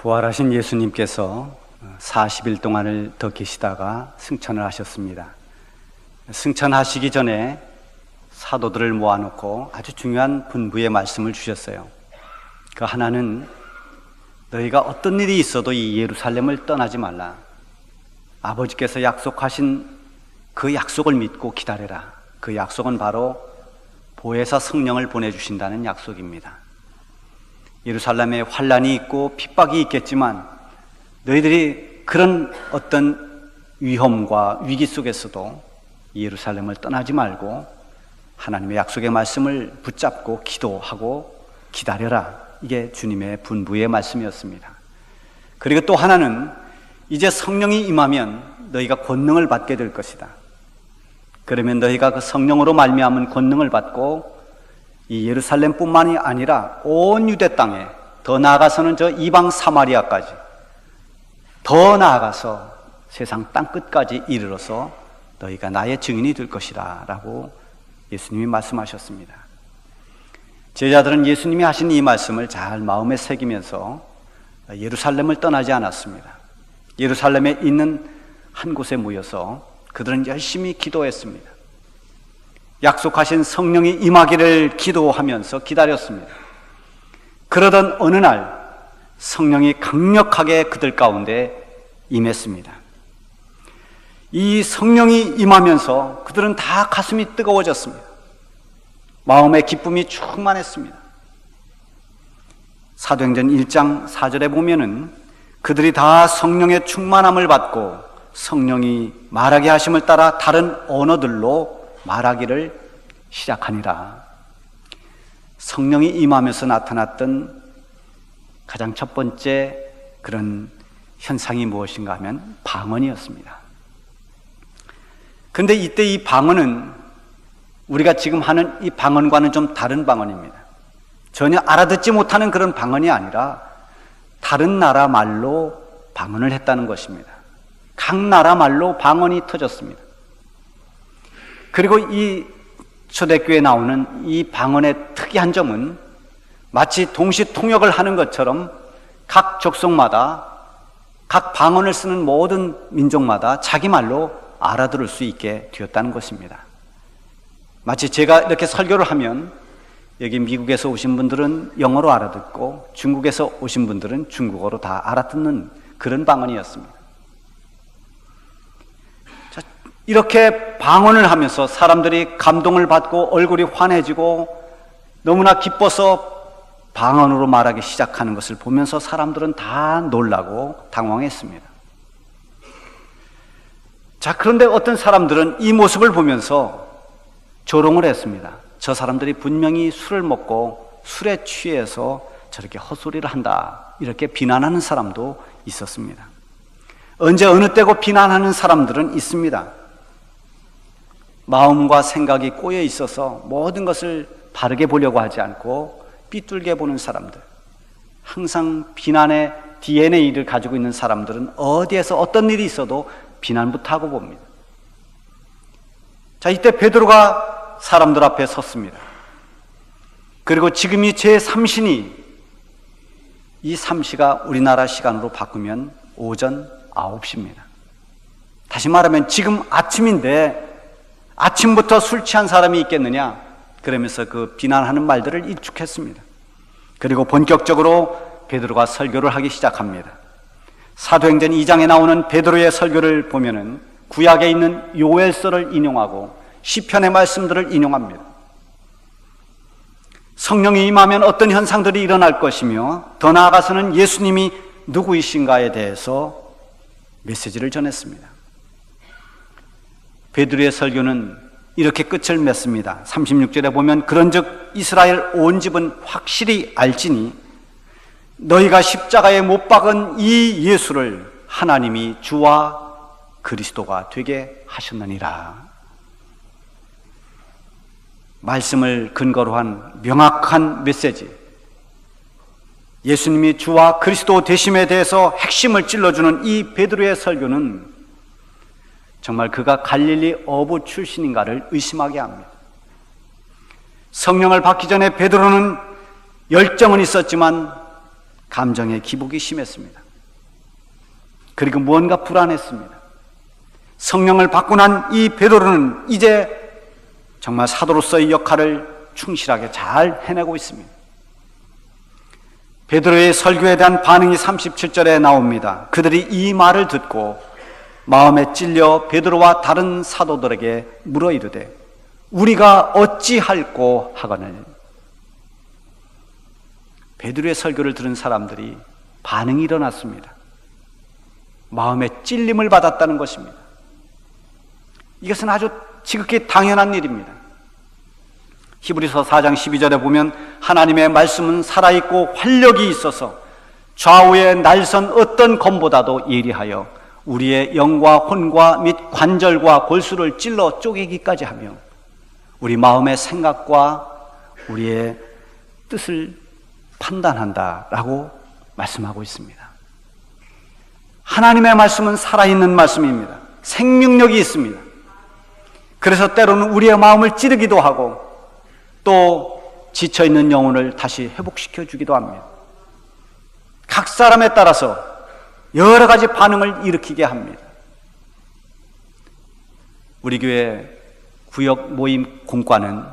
부활하신 예수님께서 40일 동안을 더 계시다가 승천을 하셨습니다. 승천하시기 전에 사도들을 모아놓고 아주 중요한 분부의 말씀을 주셨어요. 그 하나는 너희가 어떤 일이 있어도 이 예루살렘을 떠나지 말라. 아버지께서 약속하신 그 약속을 믿고 기다려라. 그 약속은 바로 보혜사 성령을 보내주신다는 약속입니다. 예루살렘에 환란이 있고 핍박이 있겠지만 너희들이 그런 어떤 위험과 위기 속에서도 예루살렘을 떠나지 말고 하나님의 약속의 말씀을 붙잡고 기도하고 기다려라. 이게 주님의 분부의 말씀이었습니다. 그리고 또 하나는 이제 성령이 임하면 너희가 권능을 받게 될 것이다. 그러면 너희가 그 성령으로 말미암은 권능을 받고 이 예루살렘뿐만이 아니라 온 유대 땅에, 더 나아가서는 저 이방 사마리아까지, 더 나아가서 세상 땅끝까지 이르러서 너희가 나의 증인이 될 것이다 라고 예수님이 말씀하셨습니다. 제자들은 예수님이 하신 이 말씀을 잘 마음에 새기면서 예루살렘을 떠나지 않았습니다. 예루살렘에 있는 한 곳에 모여서 그들은 열심히 기도했습니다. 약속하신 성령이 임하기를 기도하면서 기다렸습니다. 그러던 어느 날 성령이 강력하게 그들 가운데 임했습니다. 이 성령이 임하면서 그들은 다 가슴이 뜨거워졌습니다. 마음의 기쁨이 충만했습니다. 사도행전 1장 4절에 보면은 그들이 다 성령의 충만함을 받고 성령이 말하게 하심을 따라 다른 언어들로 말하기를 시작하니라. 성령이 임하면서 나타났던 가장 첫 번째 그런 현상이 무엇인가 하면 방언이었습니다. 근데 이때 이 방언은 우리가 지금 하는 이 방언과는 좀 다른 방언입니다. 전혀 알아듣지 못하는 그런 방언이 아니라 다른 나라 말로 방언을 했다는 것입니다. 각 나라 말로 방언이 터졌습니다. 그리고 이 초대교회에 나오는 이 방언의 특이한 점은 마치 동시 통역을 하는 것처럼 각 족속마다 각 방언을 쓰는 모든 민족마다 자기 말로 알아들을 수 있게 되었다는 것입니다. 마치 제가 이렇게 설교를 하면 여기 미국에서 오신 분들은 영어로 알아듣고 중국에서 오신 분들은 중국어로 다 알아듣는 그런 방언이었습니다. 이렇게 방언을 하면서 사람들이 감동을 받고 얼굴이 환해지고 너무나 기뻐서 방언으로 말하기 시작하는 것을 보면서 사람들은 다 놀라고 당황했습니다. 자, 그런데 어떤 사람들은 이 모습을 보면서 조롱을 했습니다. 저 사람들이 분명히 술을 먹고 술에 취해서 저렇게 헛소리를 한다, 이렇게 비난하는 사람도 있었습니다. 언제 어느 때고 비난하는 사람들은 있습니다. 마음과 생각이 꼬여 있어서 모든 것을 바르게 보려고 하지 않고 삐뚤게 보는 사람들, 항상 비난의 DNA를 가지고 있는 사람들은 어디에서 어떤 일이 있어도 비난부터 하고 봅니다. 자, 이때 베드로가 사람들 앞에 섰습니다. 그리고 지금이 제3시니, 이 3시가 우리나라 시간으로 바꾸면 오전 9시입니다. 다시 말하면 지금 아침인데 아침부터 술 취한 사람이 있겠느냐, 그러면서 그 비난하는 말들을 일축했습니다. 그리고 본격적으로 베드로가 설교를 하기 시작합니다. 사도행전 2장에 나오는 베드로의 설교를 보면은 구약에 있는 요엘서를 인용하고 시편의 말씀들을 인용합니다. 성령이 임하면 어떤 현상들이 일어날 것이며 더 나아가서는 예수님이 누구이신가에 대해서 메시지를 전했습니다. 베드로의 설교는 이렇게 끝을 맺습니다. 36절에 보면 그런즉 이스라엘 온 집은 확실히 알지니 너희가 십자가에 못 박은 이 예수를 하나님이 주와 그리스도가 되게 하셨느니라. 말씀을 근거로 한 명확한 메시지, 예수님이 주와 그리스도 되심에 대해서 핵심을 찔러주는 이 베드로의 설교는 정말 그가 갈릴리 어부 출신인가를 의심하게 합니다. 성령을 받기 전에 베드로는 열정은 있었지만 감정의 기복이 심했습니다. 그리고 무언가 불안했습니다. 성령을 받고 난 이 베드로는 이제 정말 사도로서의 역할을 충실하게 잘 해내고 있습니다. 베드로의 설교에 대한 반응이 37절에 나옵니다. 그들이 이 말을 듣고 마음에 찔려 베드로와 다른 사도들에게 물어 이르되 우리가 어찌할꼬 하거늘. 베드로의 설교를 들은 사람들이 반응이 일어났습니다. 마음에 찔림을 받았다는 것입니다. 이것은 아주 지극히 당연한 일입니다. 히브리서 4장 12절에 보면 하나님의 말씀은 살아있고 활력이 있어서 좌우에 날선 어떤 검보다도 예리하여 우리의 영과 혼과 및 관절과 골수를 찔러 쪼개기까지 하며 우리 마음의 생각과 우리의 뜻을 판단한다라고 말씀하고 있습니다. 하나님의 말씀은 살아있는 말씀입니다. 생명력이 있습니다. 그래서 때로는 우리의 마음을 찌르기도 하고 또 지쳐있는 영혼을 다시 회복시켜 주기도 합니다. 각 사람에 따라서 여러 가지 반응을 일으키게 합니다. 우리 교회 구역 모임 공과는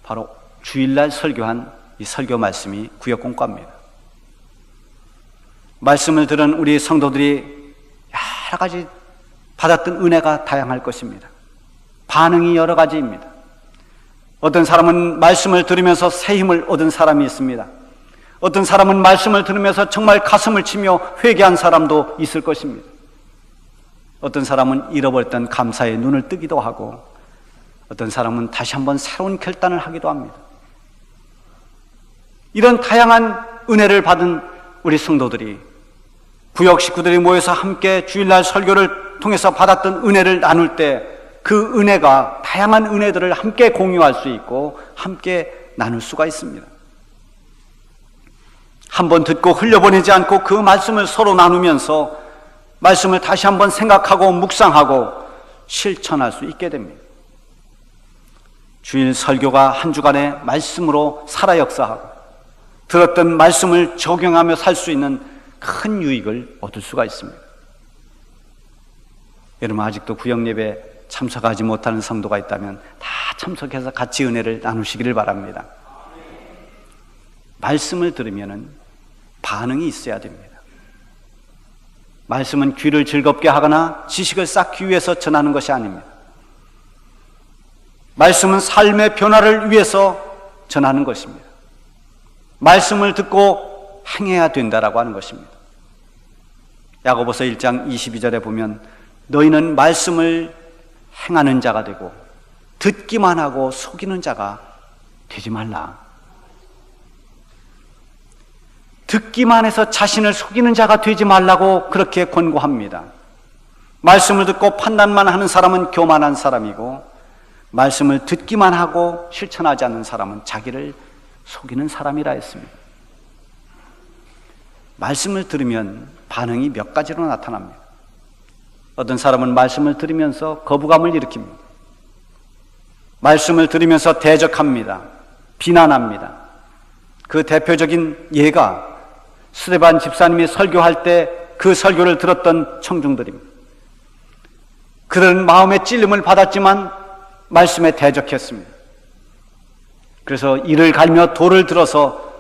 바로 주일날 설교한 이 설교 말씀이 구역 공과입니다. 말씀을 들은 우리 성도들이 여러 가지 받았던 은혜가 다양할 것입니다. 반응이 여러 가지입니다. 어떤 사람은 말씀을 들으면서 새 힘을 얻은 사람이 있습니다. 어떤 사람은 말씀을 들으면서 정말 가슴을 치며 회개한 사람도 있을 것입니다. 어떤 사람은 잃어버렸던 감사의 눈을 뜨기도 하고 어떤 사람은 다시 한번 새로운 결단을 하기도 합니다. 이런 다양한 은혜를 받은 우리 성도들이 구역 식구들이 모여서 함께 주일날 설교를 통해서 받았던 은혜를 나눌 때 그 은혜가 다양한 은혜들을 함께 공유할 수 있고 함께 나눌 수가 있습니다. 한번 듣고 흘려보내지 않고 그 말씀을 서로 나누면서 말씀을 다시 한번 생각하고 묵상하고 실천할 수 있게 됩니다. 주일 설교가 한 주간의 말씀으로 살아 역사하고 들었던 말씀을 적용하며 살 수 있는 큰 유익을 얻을 수가 있습니다. 여러분 아직도 구역예배 참석하지 못하는 성도가 있다면 다 참석해서 같이 은혜를 나누시기를 바랍니다. 말씀을 들으면 반응이 있어야 됩니다. 말씀은 귀를 즐겁게 하거나 지식을 쌓기 위해서 전하는 것이 아닙니다. 말씀은 삶의 변화를 위해서 전하는 것입니다. 말씀을 듣고 행해야 된다라고 하는 것입니다. 야고보서 1장 22절에 보면 너희는 말씀을 행하는 자가 되고 듣기만 하고 속이는 자가 되지 말라. 듣기만 해서 자신을 속이는 자가 되지 말라고 그렇게 권고합니다. 말씀을 듣고 판단만 하는 사람은 교만한 사람이고 말씀을 듣기만 하고 실천하지 않는 사람은 자기를 속이는 사람이라 했습니다. 말씀을 들으면 반응이 몇 가지로 나타납니다. 어떤 사람은 말씀을 들으면서 거부감을 일으킵니다. 말씀을 들으면서 대적합니다. 비난합니다. 그 대표적인 예가 스데반 집사님이 설교할 때 그 설교를 들었던 청중들입니다. 그들은 마음의 찔림을 받았지만 말씀에 대적했습니다. 그래서 이를 갈며 돌을 들어서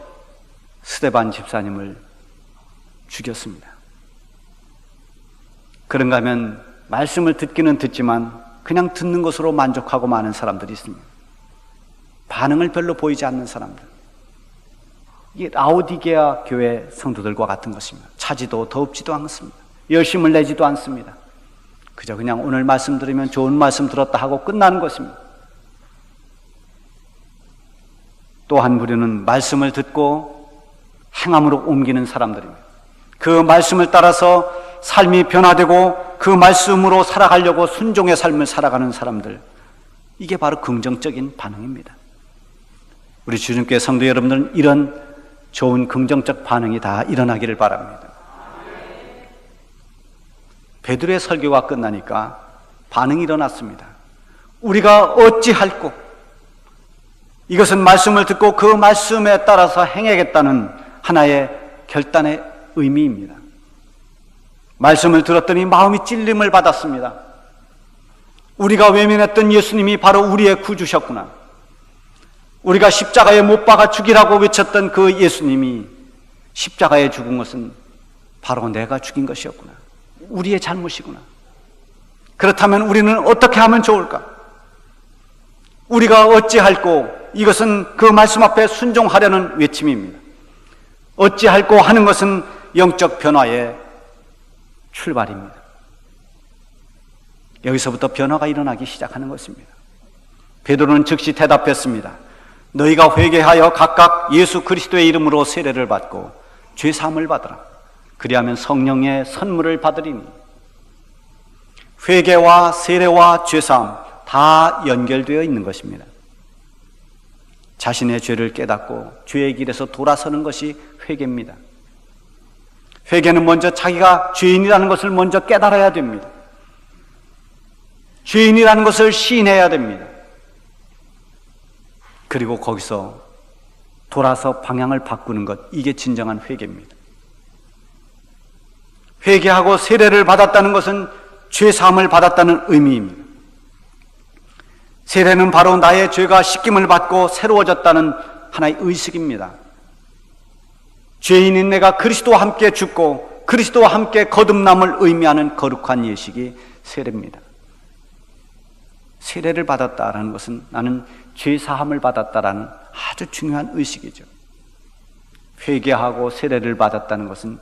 스데반 집사님을 죽였습니다. 그런가 하면 말씀을 듣기는 듣지만 그냥 듣는 것으로 만족하고 마는 사람들이 있습니다. 반응을 별로 보이지 않는 사람들. 이게 라오디게아 교회 성도들과 같은 것입니다. 차지도 더웁지도 않습니다. 열심을 내지도 않습니다. 그저 그냥 오늘 말씀 들으면 좋은 말씀 들었다 하고 끝나는 것입니다. 또 한 부류는 말씀을 듣고 행함으로 옮기는 사람들입니다. 그 말씀을 따라서 삶이 변화되고 그 말씀으로 살아가려고 순종의 삶을 살아가는 사람들, 이게 바로 긍정적인 반응입니다. 우리 주님교회 성도 여러분들은 이런 좋은 긍정적 반응이 다 일어나기를 바랍니다. 베드로의 설교가 끝나니까 반응이 일어났습니다. 우리가 어찌할꼬? 이것은 말씀을 듣고 그 말씀에 따라서 행하겠다는 하나의 결단의 의미입니다. 말씀을 들었더니 마음이 찔림을 받았습니다. 우리가 외면했던 예수님이 바로 우리의 구주셨구나. 우리가 십자가에 못 박아 죽이라고 외쳤던 그 예수님이 십자가에 죽은 것은 바로 내가 죽인 것이었구나. 우리의 잘못이구나. 그렇다면 우리는 어떻게 하면 좋을까? 우리가 어찌할꼬, 이것은 그 말씀 앞에 순종하려는 외침입니다. 어찌할꼬 하는 것은 영적 변화의 출발입니다. 여기서부터 변화가 일어나기 시작하는 것입니다. 베드로는 즉시 대답했습니다. 너희가 회개하여 각각 예수 그리스도의 이름으로 세례를 받고 죄 사함을 받으라. 그리하면 성령의 선물을 받으리니. 회개와 세례와 죄 사함 다 연결되어 있는 것입니다. 자신의 죄를 깨닫고 죄의 길에서 돌아서는 것이 회개입니다. 회개는 먼저 자기가 죄인이라는 것을 먼저 깨달아야 됩니다. 죄인이라는 것을 시인해야 됩니다. 그리고 거기서 돌아서 방향을 바꾸는 것, 이게 진정한 회개입니다. 회개하고 세례를 받았다는 것은 죄 사함을 받았다는 의미입니다. 세례는 바로 나의 죄가 씻김을 받고 새로워졌다는 하나의 의식입니다. 죄인인 내가 그리스도와 함께 죽고 그리스도와 함께 거듭남을 의미하는 거룩한 예식이 세례입니다. 세례를 받았다라는 것은 나는 죄 사함을 받았다라는 아주 중요한 의식이죠. 회개하고 세례를 받았다는 것은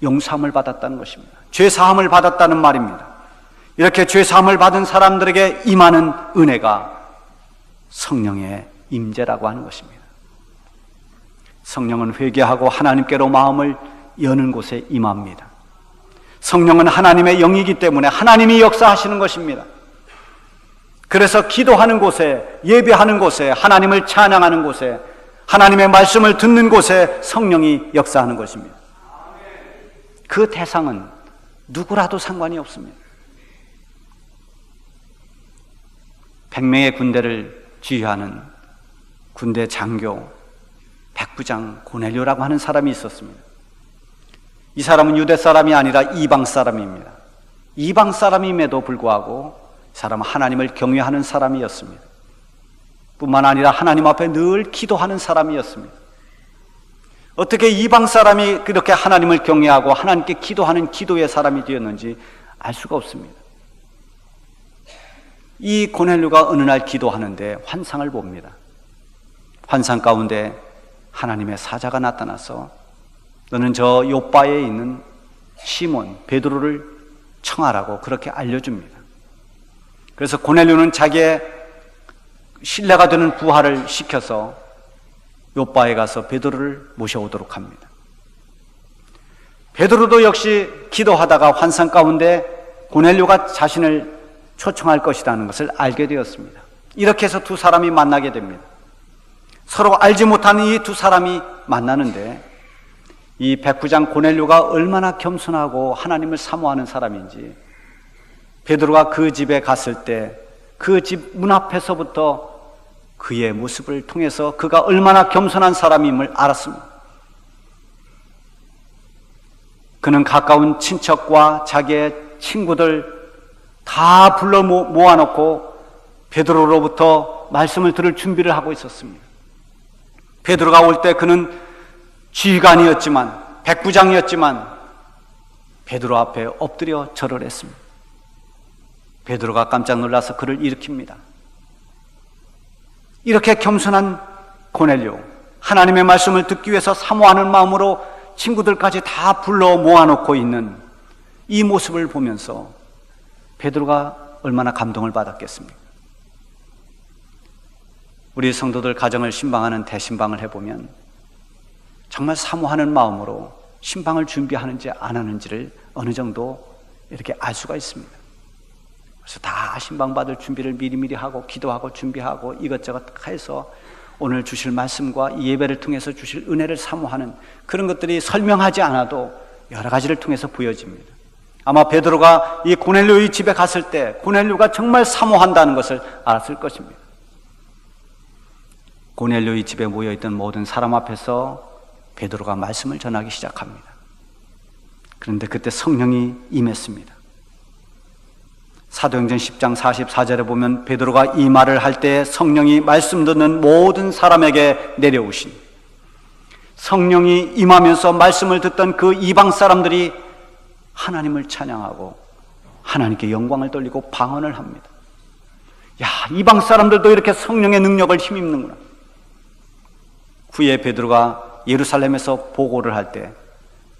용서함을 받았다는 것입니다. 죄 사함을 받았다는 말입니다. 이렇게 죄 사함을 받은 사람들에게 임하는 은혜가 성령의 임재라고 하는 것입니다. 성령은 회개하고 하나님께로 마음을 여는 곳에 임합니다. 성령은 하나님의 영이기 때문에 하나님이 역사하시는 것입니다. 그래서 기도하는 곳에, 예배하는 곳에, 하나님을 찬양하는 곳에, 하나님의 말씀을 듣는 곳에 성령이 역사하는 것입니다. 그 대상은 누구라도 상관이 없습니다. 100명의 군대를 지휘하는 군대 장교 백부장 고넬료라고 하는 사람이 있었습니다. 이 사람은 유대 사람이 아니라 이방 사람입니다. 이방 사람임에도 불구하고 사람은 하나님을 경외하는 사람이었습니다. 뿐만 아니라 하나님 앞에 늘 기도하는 사람이었습니다. 어떻게 이방 사람이 그렇게 하나님을 경외하고 하나님께 기도하는 기도의 사람이 되었는지 알 수가 없습니다. 이 고넬료가 어느 날 기도하는데 환상을 봅니다. 환상 가운데 하나님의 사자가 나타나서 너는 저 요바에 있는 시몬 베드로를 청하라고 그렇게 알려줍니다. 그래서 고넬료는 자기의 신뢰가 되는 부하를 시켜서 요바에 가서 베드로를 모셔오도록 합니다. 베드로도 역시 기도하다가 환상 가운데 고넬료가 자신을 초청할 것이라는 것을 알게 되었습니다. 이렇게 해서 두 사람이 만나게 됩니다. 서로 알지 못하는 이 두 사람이 만나는데 이 백부장 고넬료가 얼마나 겸손하고 하나님을 사모하는 사람인지 베드로가 그 집에 갔을 때 그 집 문 앞에서부터 그의 모습을 통해서 그가 얼마나 겸손한 사람임을 알았습니다. 그는 가까운 친척과 자기의 친구들 다 불러 모아놓고 베드로로부터 말씀을 들을 준비를 하고 있었습니다. 베드로가 올 때 그는 지휘관이었지만 백부장이었지만 베드로 앞에 엎드려 절을 했습니다. 베드로가 깜짝 놀라서 그를 일으킵니다. 이렇게 겸손한 고넬료, 하나님의 말씀을 듣기 위해서 사모하는 마음으로 친구들까지 다 불러 모아놓고 있는 이 모습을 보면서 베드로가 얼마나 감동을 받았겠습니까? 우리 성도들 가정을 신방하는 대신방을 해보면 정말 사모하는 마음으로 신방을 준비하는지 안 하는지를 어느 정도 이렇게 알 수가 있습니다. 그래서 다 신방 받을 준비를 미리미리 하고 기도하고 준비하고 이것저것 해서 오늘 주실 말씀과 이 예배를 통해서 주실 은혜를 사모하는 그런 것들이 설명하지 않아도 여러 가지를 통해서 보여집니다. 아마 베드로가 이 고넬료의 집에 갔을 때 고넬료가 정말 사모한다는 것을 알았을 것입니다. 고넬료의 집에 모여있던 모든 사람 앞에서 베드로가 말씀을 전하기 시작합니다. 그런데 그때 성령이 임했습니다. 사도행전 10장 44절에 보면 베드로가 이 말을 할 때 성령이 말씀 듣는 모든 사람에게 내려오신, 성령이 임하면서 말씀을 듣던 그 이방 사람들이 하나님을 찬양하고 하나님께 영광을 돌리고 방언을 합니다. 야, 이방 사람들도 이렇게 성령의 능력을 힘입는구나. 후에 베드로가 예루살렘에서 보고를 할 때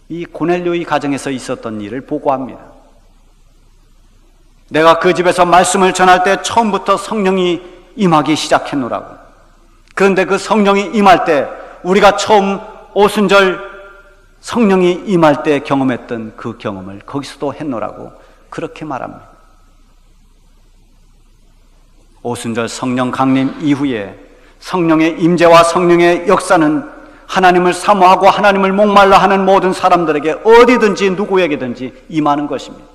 이 고넬료의 가정에서 있었던 일을 보고합니다. 내가 그 집에서 말씀을 전할 때 처음부터 성령이 임하기 시작했노라고. 그런데 그 성령이 임할 때 우리가 처음 오순절 성령이 임할 때 경험했던 그 경험을 거기서도 했노라고 그렇게 말합니다. 오순절 성령 강림 이후에 성령의 임재와 성령의 역사는 하나님을 사모하고 하나님을 목말라 하는 모든 사람들에게 어디든지 누구에게든지 임하는 것입니다.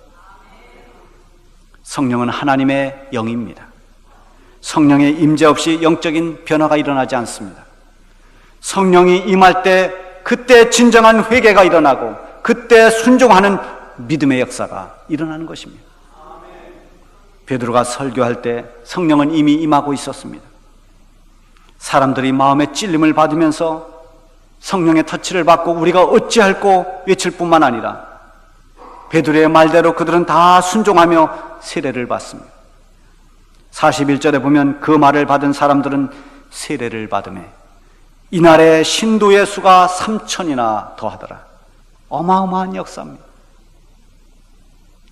성령은 하나님의 영입니다. 성령의 임재 없이 영적인 변화가 일어나지 않습니다. 성령이 임할 때 그때 진정한 회개가 일어나고 그때 순종하는 믿음의 역사가 일어나는 것입니다. 베드로가 설교할 때 성령은 이미 임하고 있었습니다. 사람들이 마음의 찔림을 받으면서 성령의 터치를 받고 우리가 어찌할꼬 외칠 뿐만 아니라 베드로의 말대로 그들은 다 순종하며 세례를 받습니다. 41절에 보면 그 말을 받은 사람들은 세례를 받으며 이날에 신도의 수가 3,000이나 더하더라. 어마어마한 역사입니다.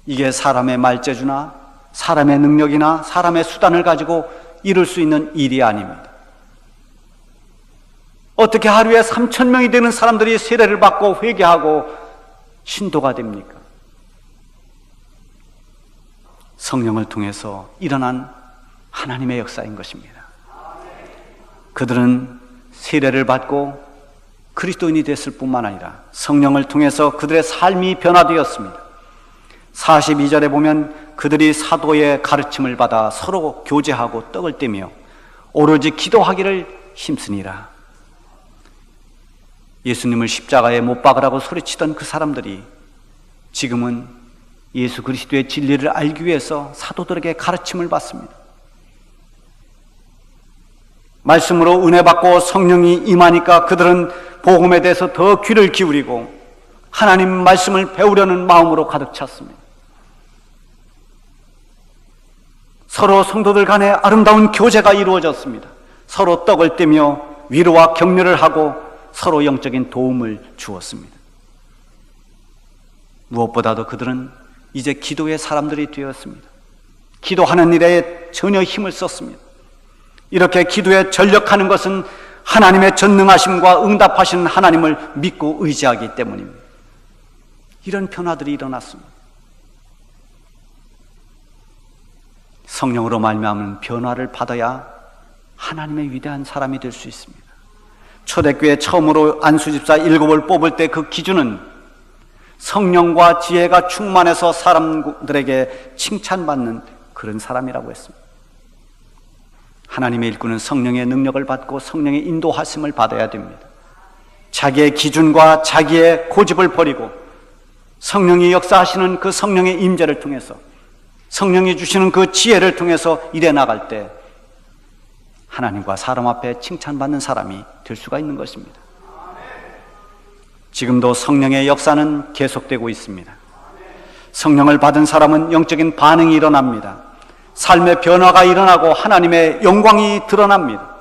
이게 사람의 말재주나 사람의 능력이나 사람의 수단을 가지고 이룰 수 있는 일이 아닙니다. 어떻게 하루에 3,000명이 되는 사람들이 세례를 받고 회개하고 신도가 됩니까? 성령을 통해서 일어난 하나님의 역사인 것입니다. 그들은 세례를 받고 그리스도인이 됐을 뿐만 아니라 성령을 통해서 그들의 삶이 변화되었습니다. 42절에 보면 그들이 사도의 가르침을 받아 서로 교제하고 떡을 떼며 오로지 기도하기를 힘쓰니라. 예수님을 십자가에 못 박으라고 소리치던 그 사람들이 지금은 예수 그리스도의 진리를 알기 위해서 사도들에게 가르침을 받습니다. 말씀으로 은혜 받고 성령이 임하니까 그들은 복음에 대해서 더 귀를 기울이고 하나님 말씀을 배우려는 마음으로 가득 찼습니다. 서로 성도들 간에 아름다운 교제가 이루어졌습니다. 서로 떡을 떼며 위로와 격려를 하고 서로 영적인 도움을 주었습니다. 무엇보다도 그들은 이제 기도의 사람들이 되었습니다. 기도하는 일에 전혀 힘을 썼습니다. 이렇게 기도에 전력하는 것은 하나님의 전능하심과 응답하시는 하나님을 믿고 의지하기 때문입니다. 이런 변화들이 일어났습니다. 성령으로 말미암은 변화를 받아야 하나님의 위대한 사람이 될 수 있습니다. 초대교회 처음으로 안수집사 7을 뽑을 때 그 기준은 성령과 지혜가 충만해서 사람들에게 칭찬받는 그런 사람이라고 했습니다. 하나님의 일꾼은 성령의 능력을 받고 성령의 인도하심을 받아야 됩니다. 자기의 기준과 자기의 고집을 버리고 성령이 역사하시는 그 성령의 임재를 통해서 성령이 주시는 그 지혜를 통해서 일해 나갈 때 하나님과 사람 앞에 칭찬받는 사람이 될 수가 있는 것입니다. 지금도 성령의 역사는 계속되고 있습니다. 성령을 받은 사람은 영적인 반응이 일어납니다. 삶의 변화가 일어나고 하나님의 영광이 드러납니다.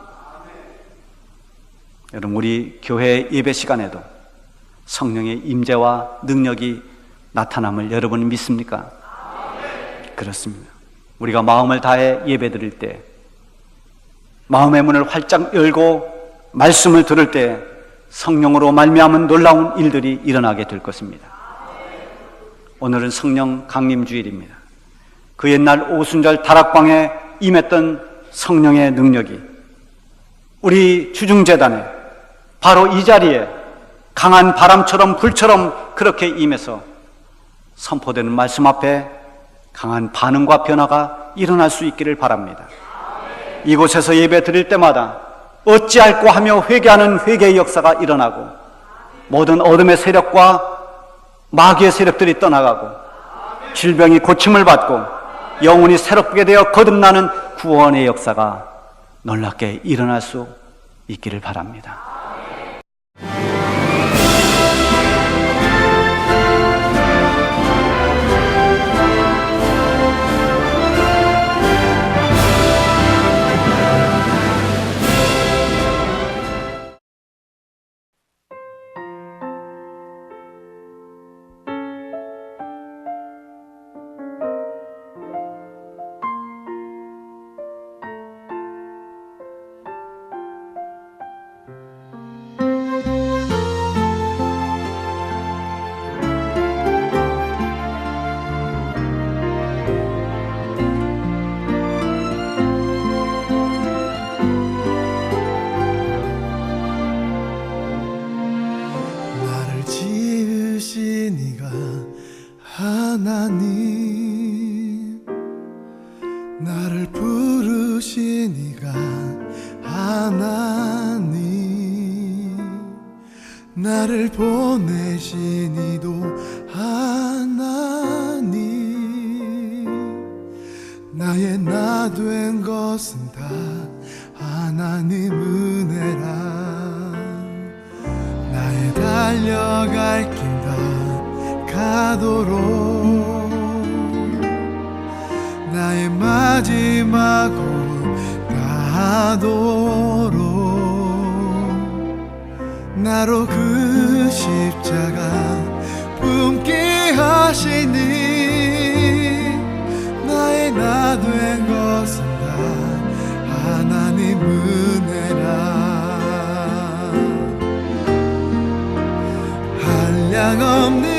여러분, 우리 교회 예배 시간에도 성령의 임재와 능력이 나타남을 여러분이 믿습니까? 그렇습니다. 우리가 마음을 다해 예배 드릴 때, 마음의 문을 활짝 열고 말씀을 들을 때 성령으로 말미암은 놀라운 일들이 일어나게 될 것입니다. 오늘은 성령 강림 주일입니다. 그 옛날 오순절 다락방에 임했던 성령의 능력이 우리 주중재단에 바로 이 자리에 강한 바람처럼 불처럼 그렇게 임해서 선포되는 말씀 앞에 강한 반응과 변화가 일어날 수 있기를 바랍니다. 이곳에서 예배 드릴 때마다 어찌할꼬 하며 회개하는 회개의 역사가 일어나고 모든 어둠의 세력과 마귀의 세력들이 떠나가고 질병이 고침을 받고 영혼이 새롭게 되어 거듭나는 구원의 역사가 놀랍게 일어날 수 있기를 바랍니다. 하나님, 나를 부르시니가 하나님, 나를 보내시니도 하나님, 나의 나 된 것은 다 하나님 은혜라. 나의 달려갈 길 다 가도록, 나의 마지막 호흡 다하도록, 나로 그 십자가 품게 하시니, 나의 나 된 것은 다 하나님 은혜라. 한량없는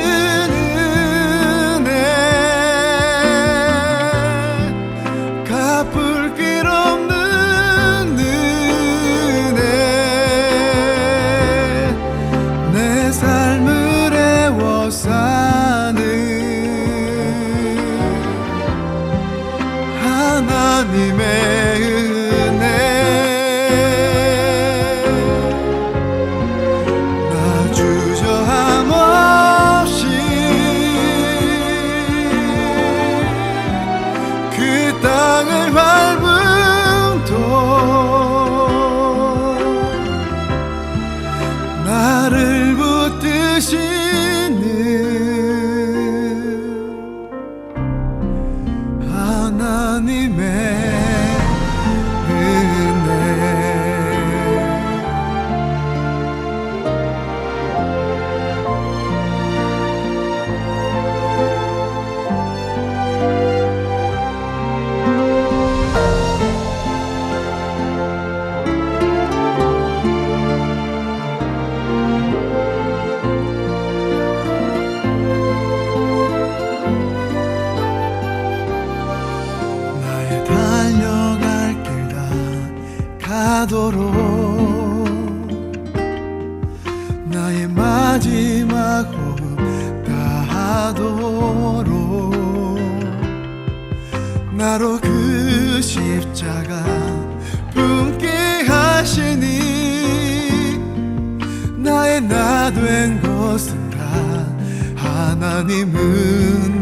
하나님의 은혜, 나 주저함 없이 그 땅을 밟은 도 나를 붙드시는 하나님의 은혜. 달려갈 길 다 가도록, 나의 마지막 호흡 다하도록, 나로 그 십자가 품게 하시니, 나의 나 된 것은 다 하나님 은혜.